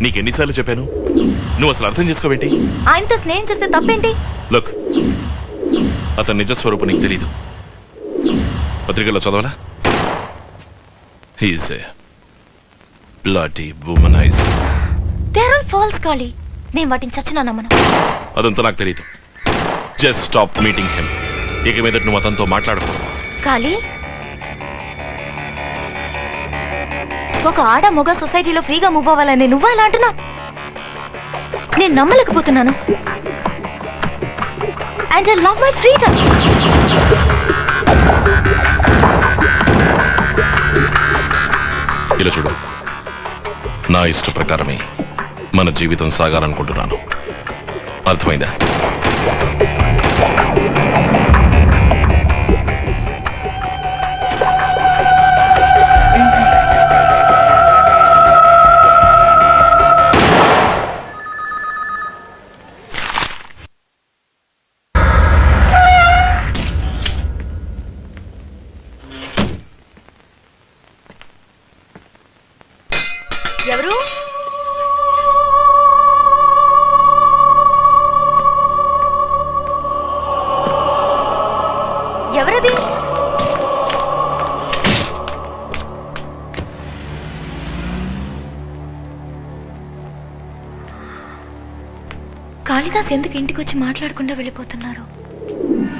నీకెన్నిసార్లు చెప్పాను? నువ్వు అసలు అర్థం చేసుకోవేంటి? ఆయనతో స్నేహం చేస్తే తప్పేంటి? లుక్, అతని నిజస్వరూపం నీకు తెలీదు. పత్రికల్లో చదవలా? He's a bloody womaniser. They are all false కాళీ. నేను వాటిని చచ్చినా నమ్మను. అదంతా నాకు తెలీదు. Just stop meeting him. ఇక మీద నువ్వు అతనితో మాట్లాడకు. కాళీ, ఒక ఆడ మొగ సొసైటీలో ఫ్రీగా మూవ్ అవ్వాలని నువ్వు అలా అంటున్నావు? నేను నమ్మలేకపోతున్నాను. And I love my freedom. ఇలా చూడు, నా ఇష్ట ప్రకారమే మన జీవితం సాగాలనుకుంటున్నాను. అర్థమైందా? ఎవరు? ఎవరది? కాళిదాస్ ఎందుకు ఇంటికి వచ్చి మాట్లాడకుండా వెళ్ళిపోతున్నారు?